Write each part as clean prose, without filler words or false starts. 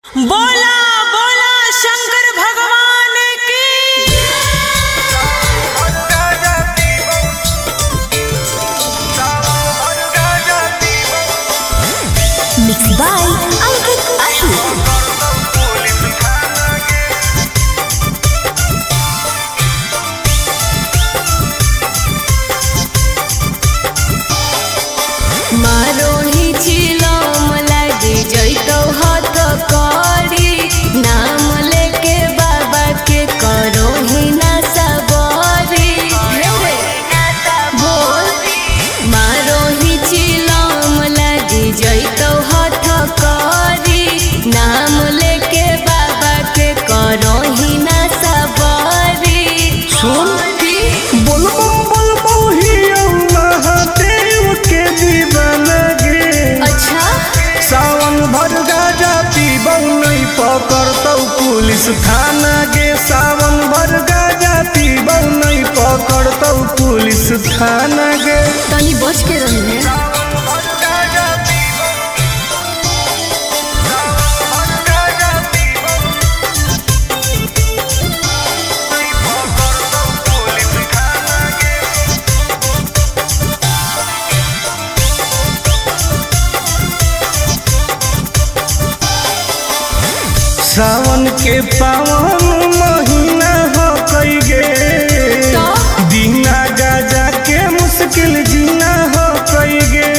बोला बोला शंकर भगवान की। Mix by Ankit Ashok. मारो ही चिलम लागे जैतो हाथ करी, नाम लेके बाबा के करो ही ना सबरी। बोल मारो ही चिलम लागे जैतो हाथ करी, नाम लेके बाबा के करो ही ना सबरी। सुन बोल बम ही महादेव के दीवाना गे। अच्छा सावन भर गाजा पीबौ नहीं पकड़तौ पुलिस थाना गे। सावन भर गाजा पीबौ नहीं पकड़तौ पुलिस थाना गे। तनी बच के रही है। सावन के पावन महीना हो कई गे, दीना गाजा के मुश्किल जीना हो कई गे।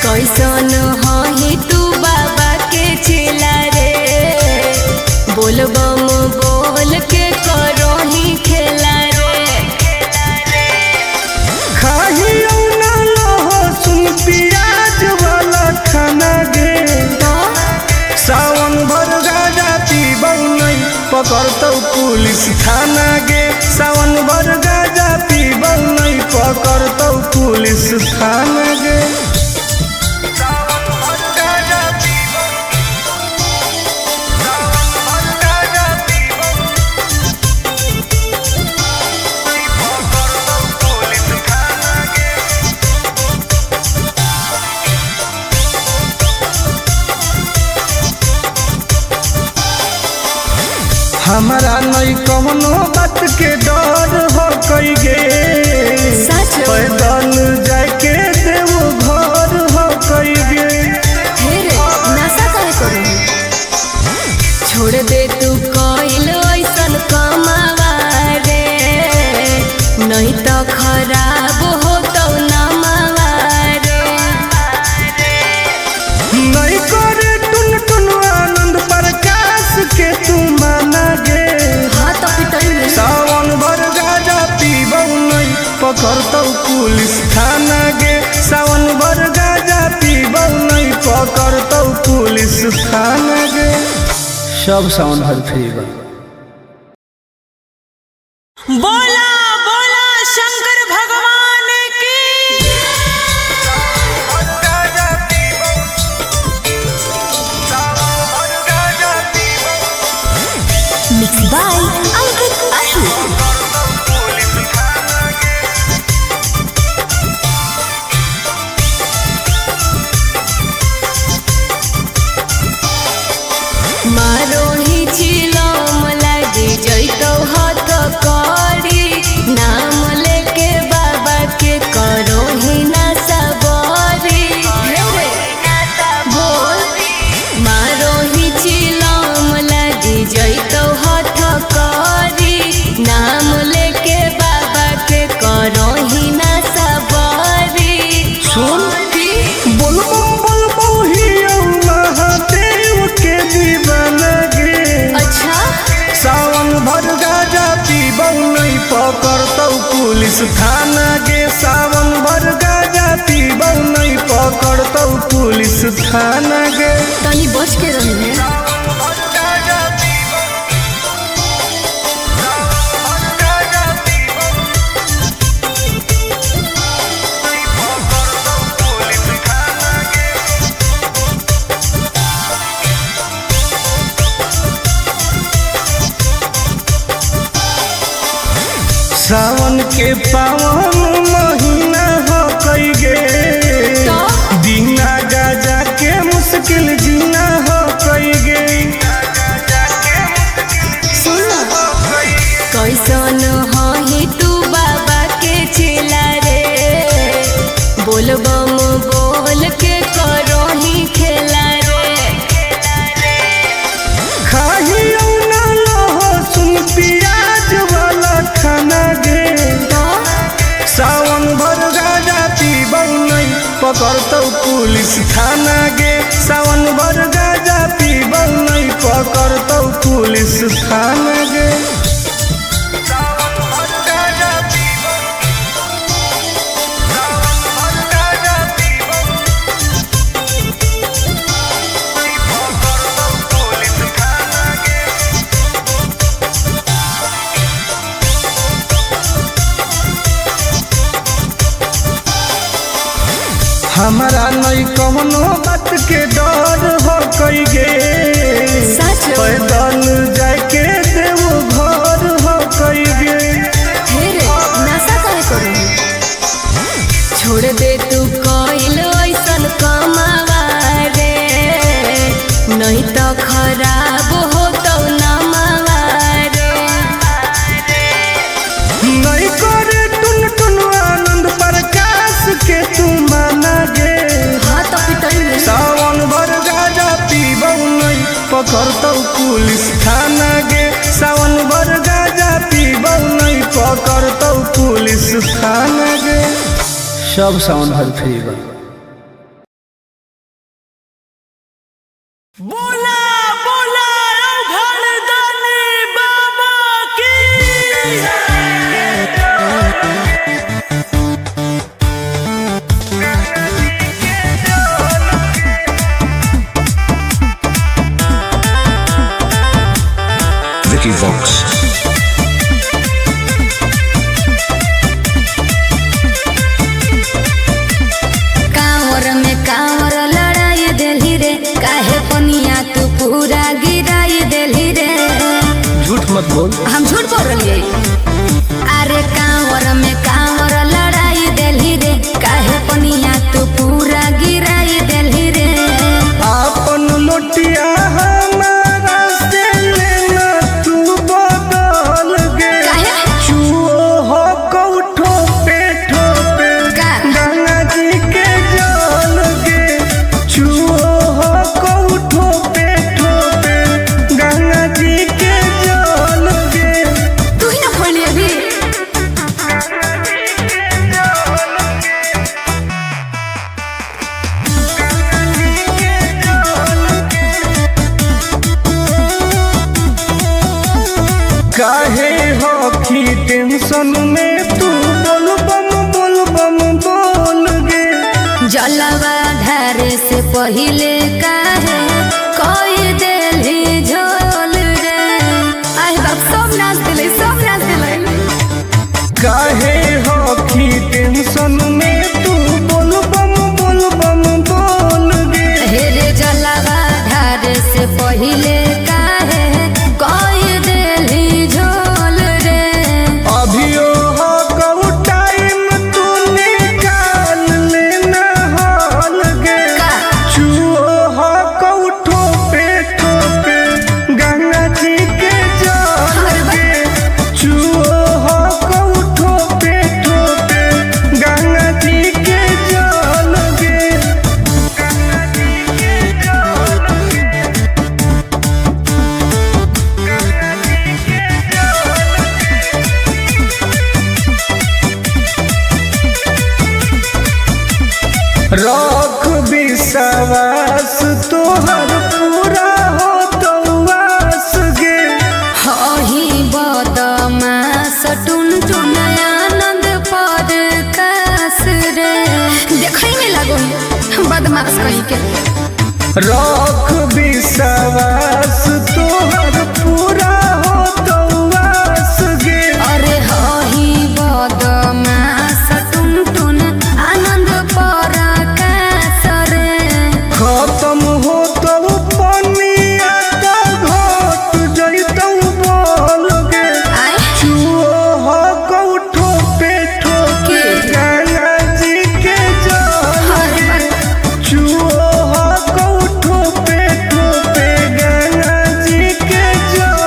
कैसन ही तू बाबा के चेला रे, बोल बम बोल के करो ही खेला रे। खाही ना लहसुन प्याज वाला खाना गे। सावन भर गाजा पीबौ नहीं पकड़तौ पुलिस थाना गे। सावन भर गाजा पीबौ नहीं पकड़तौ पुलिस थाना गे। हमारा नहीं कवनो बात के डर हो कई गे। सच पैदल जाके देव घर हो कई गे। हेरे नशा काहे करो, छोड़ दे तू कइल ऐसन कमावा रे, नहीं तो खराब हो तो नमावा रे। नहीं करे टुन टुन आनंद प्रकाश के तू माना गे। हाँ तो पिटाई में सावन भर गाजा पीबौ नहीं पकड़तौ पुलिस थाना गे। सावन भर गाजा पीबौ नहीं पकड़तौ पुलिस थाना गे। सब सावन भर फ्री बा। बोला बोला शंकर भगवान की। Mix by Ankit Ashok. मारो ही चिलम लागे जैतो हाथ करी, नाम लेके बाबा के करो ही ना सबरी। बोल मारो ही चिलम लागे जैतो हाथ करी, नाम लेके बाबा के करो ही ना सबरी। सुन बोल बम ही महादेव के दीवाना गे। अच्छा सावन भर गाजा पीबौ नहीं पकड़तौ पुलिस थाना गे। सावन भर गाजा पीबौ नहीं पकड़तौ पुलिस थाना गे। तनी बच के रही है। सावन के पावन महीना हो कई गे, दीना गाजा बम बोल के करही खेला रे। खाही ना लहसुन प्याज वाला खाना गे, सावन भर गाजा पीबौ नहीं पकड़तौ पुलिस थाना गे। सावन भर गाजा पीबौ नहीं पकड़तौ पुलिस थाना गे। हमारा नहीं कौनो बात के डर हो कई गे, पैदल जाके देव घर हो कई गे। नशा काहे करू, छोड़ दे तू कइल ऐसन कमावा रे, नहीं तो खराब हो तो नमावा रे। नहीं करे टुन टुन आनंद प्रकाश के तू माना गे। हाँ तो पिटाई सावन भर गाजा पीबौ नहीं पकड़तौ पुलिस थाना गे। सावन भर गाजा पीबौ नहीं पकड़तौ पुलिस थाना गे। सब सावन भर फ्री बा। बोला बोला घरदानी बाबा की। Vicky Vox. कांवर में कांवर लड़ाई देली रे, काहे पनिया तू पूरा गिराई देली रे। झूठ मत बोल। हम झूठ बोल रही। अरे कांवर में कांवर लड़ाई देली रे, काहे पनिया तू पूरा गिराई देली रे। आपन लोटिया हमारा से लेना तू बदल गे। काहे? चुओ हो कौठो पे ठोपे का? गंगा जी के जल गे। चुओ हो कौठो पे ठोपे गंगा जी के जल गे। तू ही ना खोली अभी। काहे हो की टेंशन में तू बोल बम बोल गे। जलवा ढारे से पहिले काहे कोई देली झोल रे। आई बाप सब नाच दिले, सब नाच दिले। काहे हो की टेंशन में तू बोल बम बोल गे। हेरे जलवा ढारे से पहिले काहे कोई देली झोल रे। अभियो हो कऊ टाइम तू निकाल लेना हाल गे। का? चुओ हो कऊ ठोपे ठोपे गंगा जी के जल गे। चुओ हो कऊ ठोपे ठोपे गंगा जी के जल गे। रख विश्वास तोहर पूरा हो तो वास गे। हही बदमाश टुन टुन आनंद पर कास रे। देखई में लागो बदमाश कहीं के। रख विश्वास तोहर पूरा हो तो वास गे। अरे हही बदमाश टुन टुन आनंद पर कास रे। खत्म हो तो पनिया तो घट जइतौ बोल गे। आय चुओ हो कौठो पे ठोके गंगा जी के जल गे। चुओ हो कौठो पे ठोके गंगा जी के जल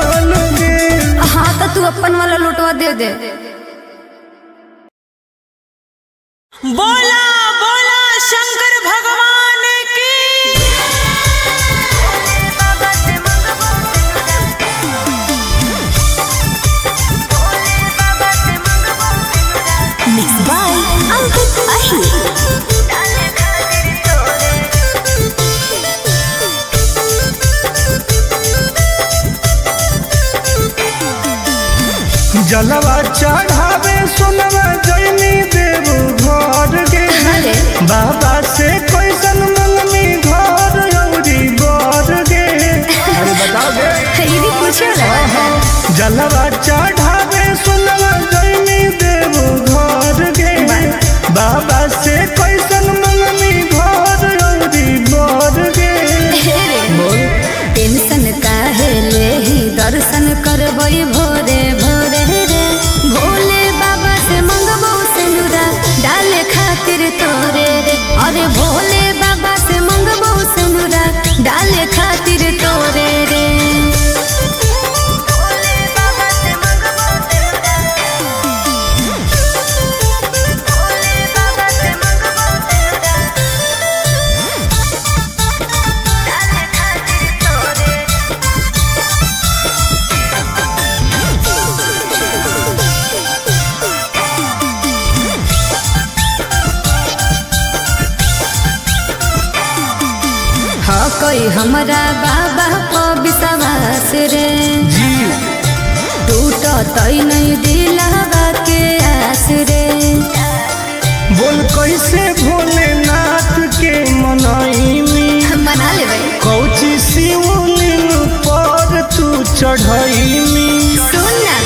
पूछे जलवा चढ़ावे सुनवा गईनी देव घर गे बाबा से कैसन मंगनी घर औरी बर गे टेंशन काहे लेही दर्शन करबई भोरे भोरे रे भोले बाबा से मंगबो सिनुरा डाले खातिर तोरे रे अरे भोले बाबा से मंगबो सिनुरा डाले खातिर तोरे रे भोले बाबा से मंगबो सिनुरा भोले बाबा से मंगबो सिनुरा डाले खातिर तोरे हाँ कोई हमरा बाबा को विश्वास रे जी टूटो तई नहीं दिलावा के आस रे बोल कैसे भोलेनाथ के मनईनी मना ले भाई कौची शिवलिंग पर तू चढ़ईनी सुन ना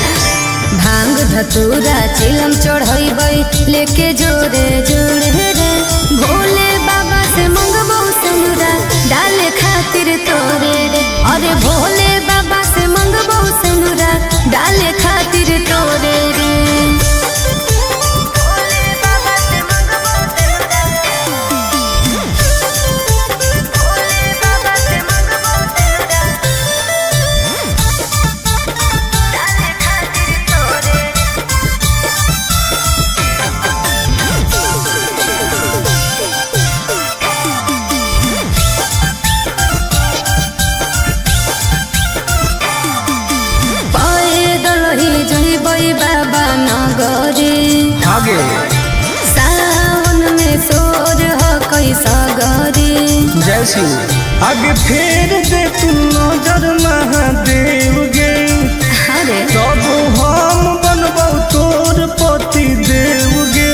भांग धतूरा चिलम चढ़ैबै लेके जोरे जोरे रे भोले बाबा से मंगबो सिनुरा डाले खातिर तोरे रे अरे भोले बाबा से मंगबो सिनुरा डाले खातिर तोरे रे भोले बाबा से मंगबो सिनुरा भोले बाबा से मंगबो सिनुरा डाले खातिर तोरे पैदल ही जइबै बाबा नगरे आगे सावन में सोर हो कैसा गरे जय शिव आगे फेर दे तू नजर महादेव गे अरे तब हम बनबौ तोर पति देव गे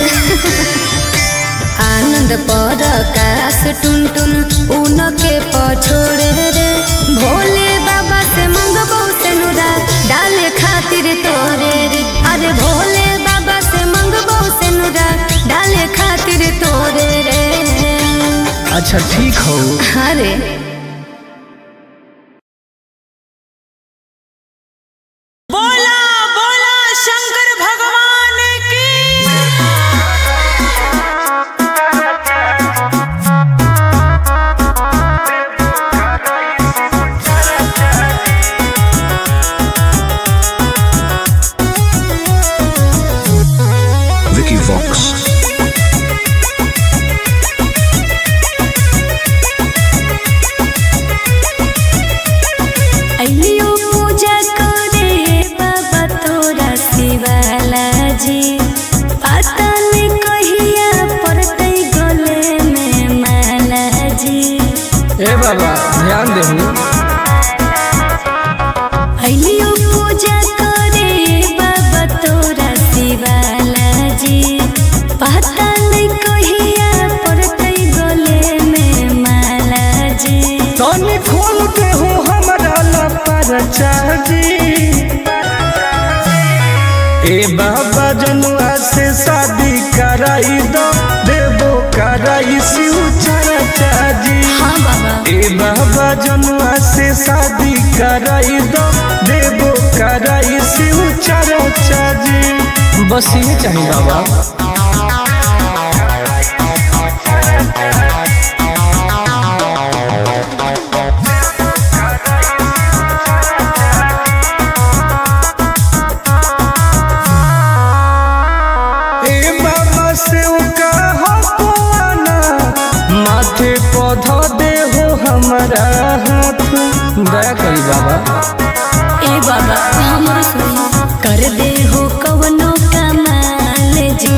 आनंद पर आकाश टुन टुन उनके पछोड़े रे भोले बाबा से मंगबो सिनुरा डाले खातिर तोरे रे अरे भोले बाबा से मंगबो सिनुरा डाले खातिर तोरे रे अच्छा ठीक हो अरे बोला बोला शंकर भगवान की Vicky Vox. अइलियो पूजा करे बाबा तोरा शिवाला जी पता नहीं कहिया पड़तै गले में माला जी ए बाबा ध्यान देहू अइलियो पूजा करे बाबा तोरा शिवाला जी पता नहीं कहिया पड़तै गले में माला जी तनी खोल के हो हमरा लपर चाही ए बाबा जनुआ से शादी कराई दो देबो कराई शिव चर्चा जी हाँ बाबा ए बाबा जनुआ से शादी कराई दो देबो कराई शिव चर्चा जी बस ये चाहिए बाबा ए बाबा से कहा पोआना माथे पौधा दे हो हमारा हाथ दया करी बाबा ए बाबा हमरो सुनी कर दे हो कवनो कमाल जी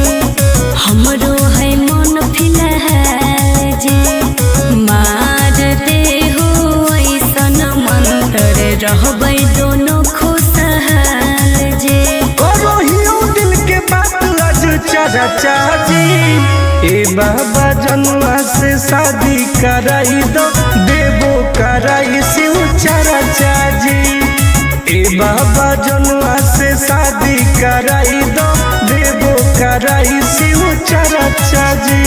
हमरो है मन फिलहाल जी मार दे हो ऐसन मंत्र रहबै दोनों खुशहाल जी करो हियो दिल के बात आज चर्चा जी ए बाबा जनुआ से शादी कराई दो देबो कराई शिव चर्चा जी बाबा जनुआ से शादी कराई दो देवो कराई शिव चरचा जी।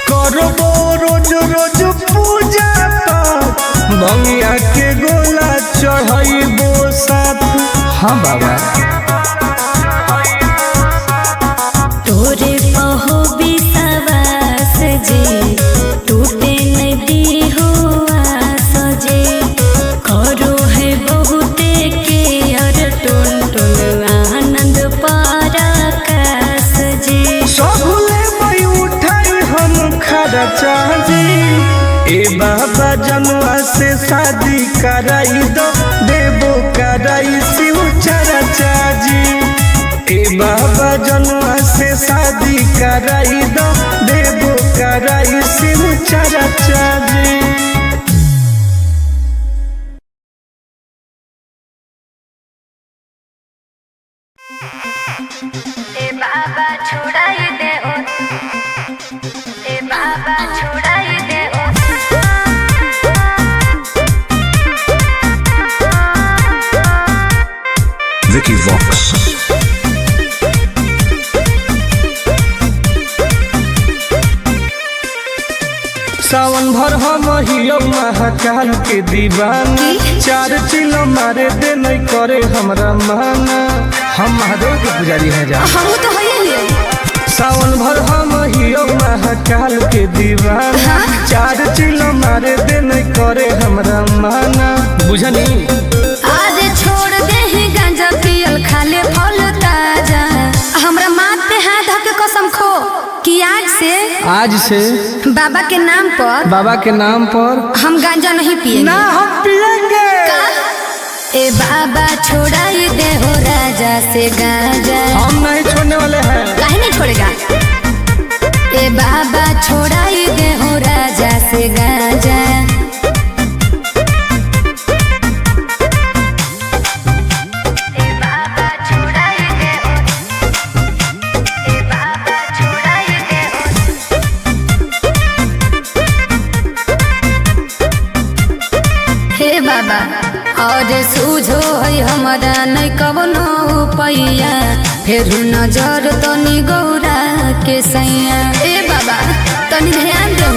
करबो रोज रोज पूजा पाठ बंगिया के गोला चढ़ाइबो साथ। हाँ बाबा तोरे पहो विश्वास जे टूटे नदी हुआ सजे करो है बहुते के अर टोल टोल आनंद पराकाश जे सबले मई उठाई हम खर्चा जी। ए बाबा जनुआ से शादी कराई दो देवो कराई शिव चरचा जी। ए बाबा जनुआ से शादी कराई दो देवो कराई शिव चरचा जी। ए बाबा छोड़ाई दे ओ ए बाबा छोड़ाई दे ओ Vicky Vox. सावन भर हम हियो महाकाल के दीवाना चार चिलो मारे दे नहीं करे हमरा माना। हम महादेव के पुजारी हैं जा। हम तो है सावन भर हम हियो महाकाल के दीवाना चार चिलो मारे दे नहीं करे हमरा माना। बुझनी आज छोड़ दे ही गांजा पियल खाले फल ताजा हमरा माथ पे हाथ धके कसम खो कि आज से बाबा के नाम पर हम गांजा नहीं पिएंगे। ना हम पिएंगे। ए बाबा छोड़ाई दे हो राजा से गांजा। हम नहीं छोड़ने वाले हैं। काहे नहीं छोड़ेगा। ए बाबा छोड़ाई दे हो राजा से गांजा। बाबा और सूझो है हमारा नहीं कवनो पैया फिर नजर तनी गौरा के सैया। ए बाबा तनी ध्यान दो।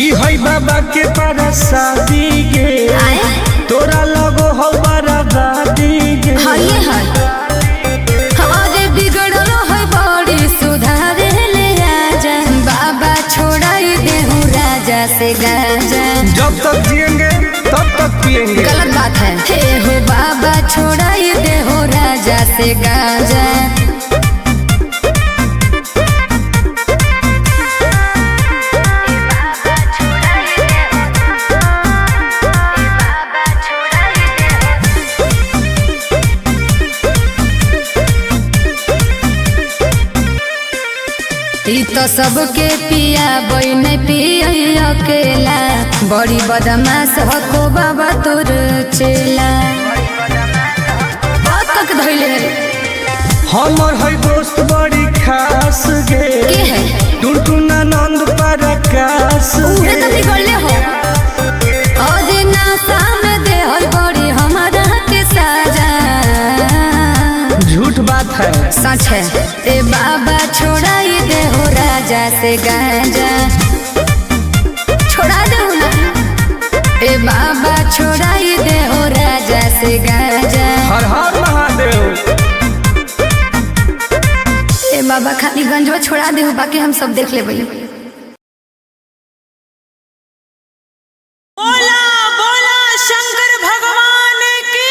ई है बाबा के परसादी गे तोरा लगो हो बराबादी गे। हाँ ये है अरे बिगड़ल है बड़ी सुधारे ले आजा। बाबा छोड़ाई दे हूँ राजा से गांजा। जब तक जिएंगे तब तक पिएंगे। गलत बात है। हे हो बाबा छोड़ाई दे हो राजा से गांजा। ई तो सबके पिया बई नहीं पिया अकेला बड़ी बदमाश हको बाबा तोर चेला। बहुत तक धैले हमर है दोस्त बड़ी खास गे के है टुनटुना नंद परकाश उहे तो बिगड़ले हो। और नासा में दे हो बड़ी हमारा के साजा। झूठ बात है सच है। ए बाबा छोड़ाई दे हो राजा से गांजा। छोड़ा दे ना। ए बाबा छोड़ाई दे हो राजा से गांजा। हर हर महादेव। ए बाबा खाली गंजवा छोड़ा दे हो बाकी हम सब देख लेबै। बोला बोला शंकर भगवान की।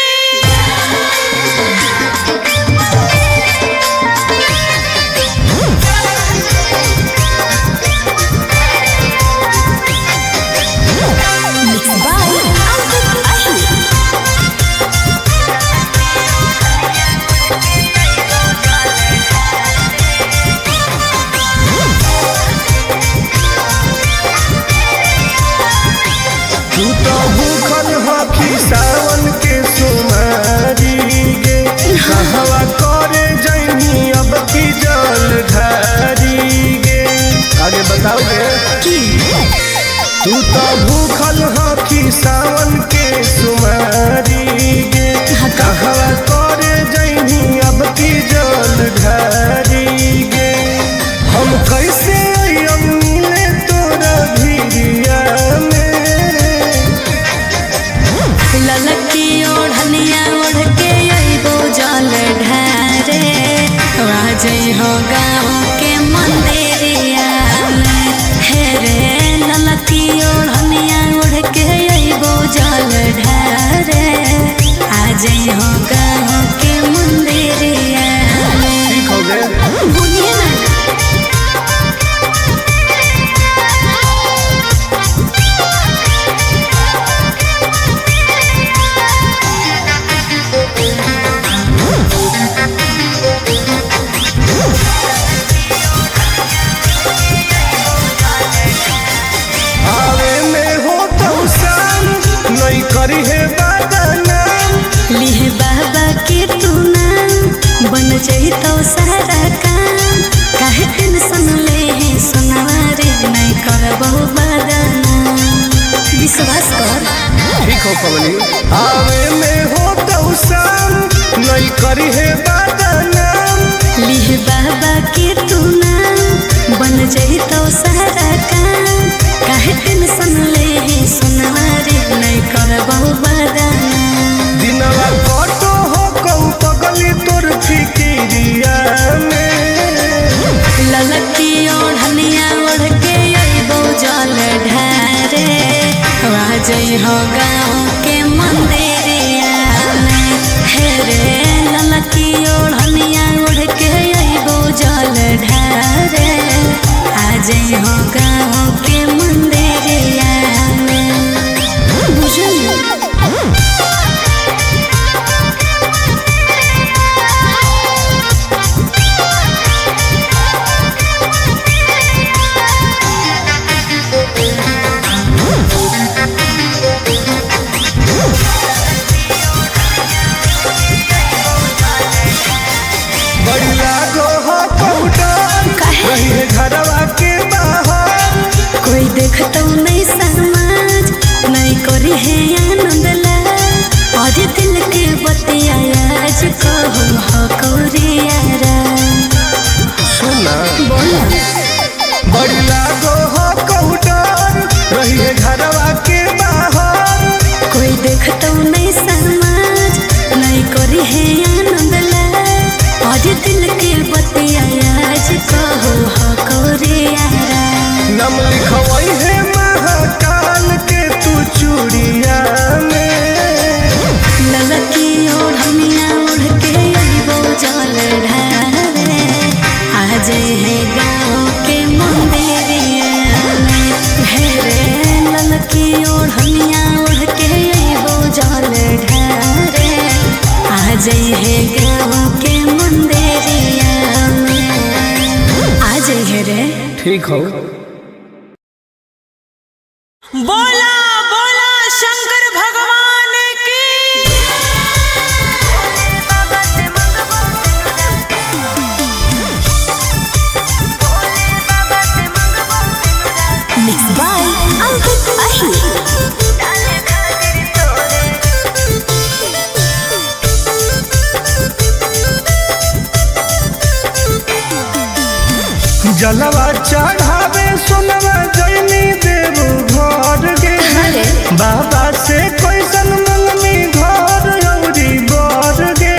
Mixed by Ankit Ahu. बताओगे की तू तो भूखल हकी सावन के सुमारी गे कहवा करे जैनी अब की जल ढारी गे हम कैसे अब मिले तोरा भिरिया में ललकी ओढ़निया ओढ़ के अइबो जल ढारे आ जइहो गाँव के मंदिरिया में हे रे ललकी ओढ़निया ओढ़ के अइबो जल ढारे आ जइहो गाँव के मंदिरिया में। ठीक हो गए बोलिए ना आवे में हो तो शाम नहीं करी है बदनाम लिहे बाबा के तू नाम बन जाई तो सारा काम काहे टेंशन ले है सुनारे नहीं करबो बदनाम विश्वास कर ठीक हो कमली आवे में हो तो शाम नहीं करी है बदनाम लिहे बाबा के तू नाम बन जाई तो सारा काम काहे टेंशन ले है सुनारे नहीं करबो बदनाम दिनवा कटो हो कहूँ पगली तोर फिकिरिया में ललकी ओढ़निया ओढ़ के अइबो जल ढारे आ जइहो गाँव के मंदिरिया में हे रे ललकी ओढ़निया ओढ़ के अइबो जल ढारे आ जइहो गाँव के मंदिरिया में बुझलिए बड़ी लागो हो कौटन काहे? रही है घरवा के बाहर कोई देखतो नहीं समाज नहीं करी है आनंद लाल और दिल के बतिया आज कहो हो कोरियारा सुना बोला बड़ी लागो हो कौटन रही है घरवा के बाहर कोई देखतो नहीं समाज नहीं करी है आनंद लाल और दिल के बतिया आज कहो हो कोरियारा नम लिखवाई है महाकाल के तू चूड़िया में ललकी ओढ़निया ओढ़ के अइबो जल ढारे आ जइहे गाँव के मंदिरिया में हे रे ललकी ओढ़निया ओढ़ के अइबो जल ढारे आ जइहे गाँव के मंदिरिया में आ जइहे रे ठीक हो बोला बोला शंकर भगवान की Mixed by Ankit Ahir. जलवा चढ़ावे सोनवा जैनी देव घर गे अरे। बाबा से कैसन मंगनी घर औरी बर गे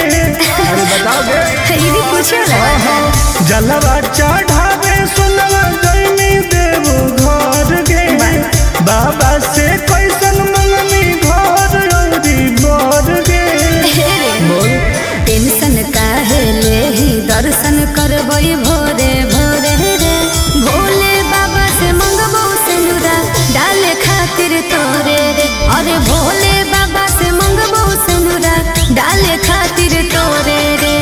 अरे बताओ गे ये भी पूछो ना जलवा चढ़ावे सोनवा जैनी देव घर गे बाबा से कैसन मंगनी घर औरी बर गे टेंशन काहे ले ही दर्शन करबई भोरे भोरे रे भोले बाबा से मंगबो सिनुरा डाले खातिर तोरे रे अरे भोले बाबा से मंगबो सिनुरा डाले खातिर तोरे रे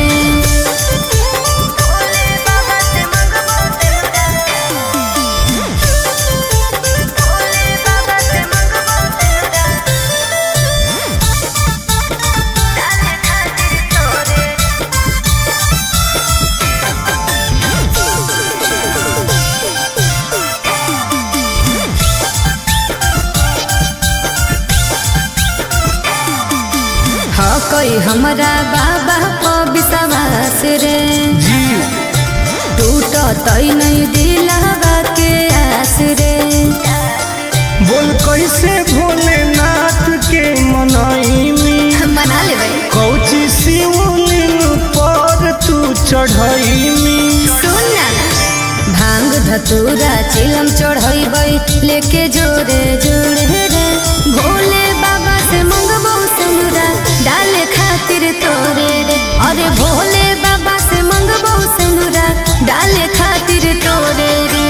कोई हमरा बाबा को विश्वास रे जी टूटो तई नहीं दिलावा के आस रे बोल कैसे भोलेनाथ के मनाई मना लेबै कौची शिवलिंग पर तू चढ़ाई सुन ना भांग धतूरा चिलम चढ़ैबै लेके जोरे जोरे रे भोले बाबा से मंगबो सनुरा डाले खातिर तोरे रे अरे भोले बाबा से मंगबो सनुरा डाले खातिर तोरे रे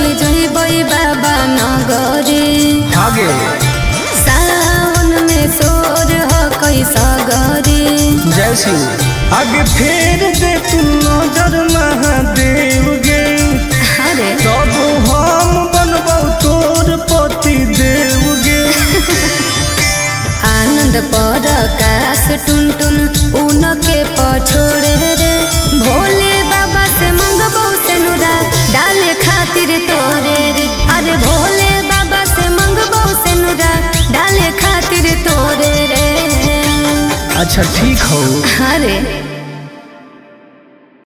बाबा नगरे आगे सावन में सोर हो कैसा गरे जय शिव आगे फेर दे तू नजर महादेव गे अरे तब हम बनबौ तोर पति देव गे आनंद पर आकाश टुन टुन उनके पछोड़े रे भोले बाबा से मंगबो सेनुरा डाले खातिर तोरे रे अरे भोले बाबा से मंगबो सेनुरा डाले खातिर तोरे रे अच्छा ठीक हो अरे